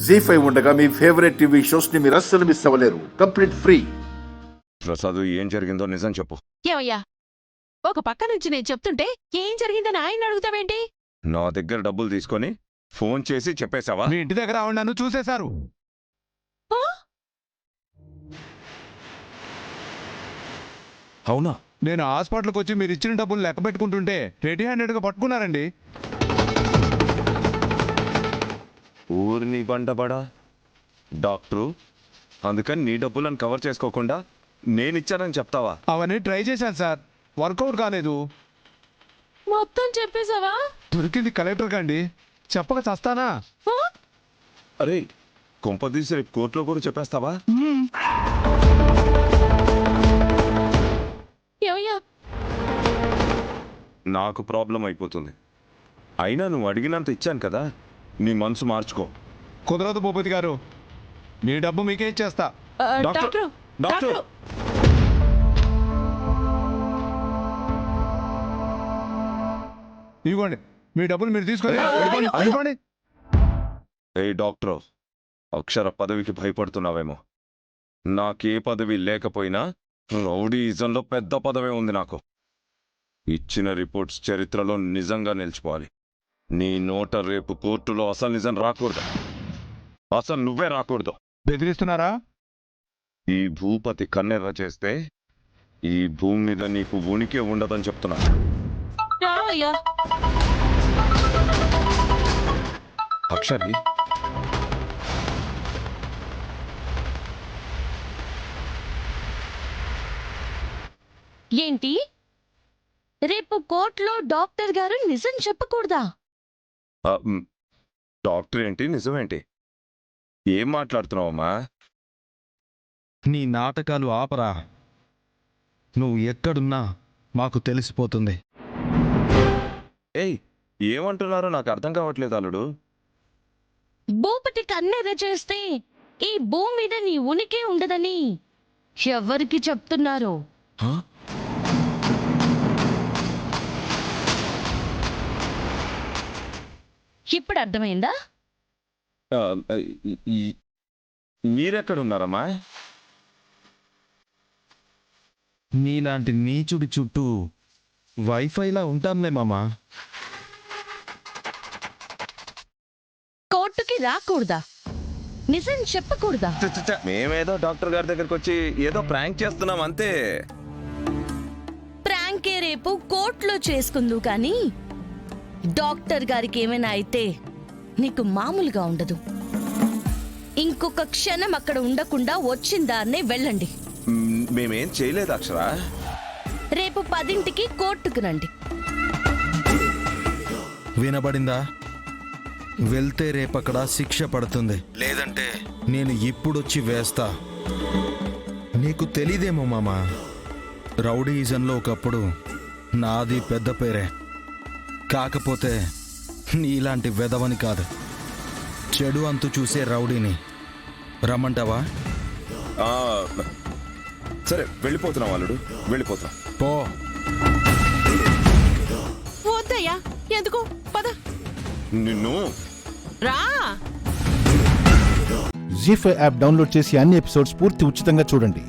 జీ5 ఉండగా మీ favourite TV shows ని మీరు అస్సలు మిస్ అవ్వలేరు. Complete free. ప్రసాద్, ఏం జరిగిందో నిజం చెప్పు. ఏమయ్యా, ఒక పక్క నుంచి నేను చెప్తుంటే ఏం జరిగిందని ఆయన అడుగుతావేంటి? నా దగ్గర డబ్బులు తీసుకొని ఫోన్ చేసి చెప్పేశావా? మీ ఇంటి దగ్గర ఆవిడ నన్ను చూసేశారు. అవునా? నేను హాస్పిటల్కి వచ్చి మీరు ఇచ్చిన డబ్బులు లెక్క పెట్టుకుంటుంటే రెడీ హ్యాండెడ్గా పట్టుకున్నారండి. ఊరిని బండబడా డాక్టరు, అందుకని నీ డబ్బులను కవర్ చేసుకోకుండా నేనిచ్చానని చెప్తావా? అవన్నీ ట్రై చేశాను సార్, వర్కౌట్ కాలేదు. మొత్తం చెప్పేశావా? దొరికింది కలెక్టర్ కండి, చెప్పక చస్తానా? అరే, కొంపదీసి రేపు కోర్టులో కూడా చెప్పేస్తావా? ఏమయ్యా, నాకు ప్రాబ్లం అయిపోతుంది. అయినా నువ్వు అడిగినంత ఇచ్చాను కదా, నీ మనసు మార్చుకో. కుదరదు భూపతి గారు, మీ డబ్బు మీకే ఇచ్చేస్తా. డాక్టర్ డాక్టర్ ఇవ్వండి, మీ డబ్బులు మీరు తీసుకొని వెళ్ళిపోండి. ఏ డాక్టర్, అక్షర పదవికి భయపడుతున్నావేమో. నాకే పదవి లేకపోయినా రౌడీయిజంలో పెద్ద పదవే ఉంది నాకు. ఇచ్చిన రిపోర్ట్స్ చరిత్రలో నిజంగా నిలిచిపోవాలి. నీ నోట రేపు కోర్టులో అసలు నిజం రాకూడదు. అసలు నువ్వే రాకూడదు. బెదిరిస్తున్నారా? ఈ భూపతి కన్నెర్ర చేస్తే ఈ భూమి మీద నీకు ఉనికి ఉండదని చెప్తున్నా. రావయ్యా. అక్షరి, ఏంటి, రేపు కోర్టులో డాక్టర్ గారు నిజం చెప్పకూడదా? డాక్టర్ ఏంటి, నిజమేంటి? ఏం మాట్లాడుతున్నావమ్మా? నీ నాటకాలు ఆపరా. నువ్వు ఎక్కడున్నా మాకు తెలిసిపోతుంది. ఏయ్, ఏమంటున్నారో నాకు అర్థం కావట్లేదు అల్లుడు. భూపతి కన్నెర్ర చేస్తే ఈ భూమి మీద నీ ఉనికి ఉండదని ఎవరికి చెప్తున్నారు? ఇప్పుడు అర్థమైందా? మీరెక్కడున్నారమ్మా? నీలాంటి నీచుడి చుట్టూ వైఫైలా ఉంటాంలే మామా. కోర్టుకి రాకూడదా? నిజం చెప్పకూడదా? మేమేదో డాక్టర్ గారి దగ్గరికి వచ్చి ఏదో ప్రాంక్ చేస్తున్నాం అంతే. ప్రాంకే రేపు కోర్టులో చేసుకుందు కానీ డాక్టర్ గారికి ఏమైనా అయితే నీకు మామూలుగా ఉండదు. ఇంకొక క్షణం అక్కడ ఉండకుండా వచ్చిందాన్నే వెళ్ళండి. మేమేం చేయలేదు అక్షర. రేపు 10ంటికి కోర్టుకు రండి. వినబడిందా? వెళ్తే రేపక్కడ శిక్ష పడుతుంది, లేదంటే నేను ఇప్పుడొచ్చి వేస్తా. నీకు తెలీదేమో మామా, రౌడీయిజంలో ఒకప్పుడు నాది పెద్ద పేరే. కాకపోతే నీలాంటి వెధవని కాదు, చెడు అంతు చూసే రౌడీని. రమ్మంటావా? సరే, వెళ్ళిపోతున్నాం అల్లుడు, వెళ్ళిపోతున్నాం. పో. వద్దయ్యా, ఎందుకు? పద. నిన్ను రా. జీ5 యాప్ డౌన్లోడ్ చేసి అన్ని ఎపిసోడ్స్ పూర్తి ఉచితంగా చూడండి.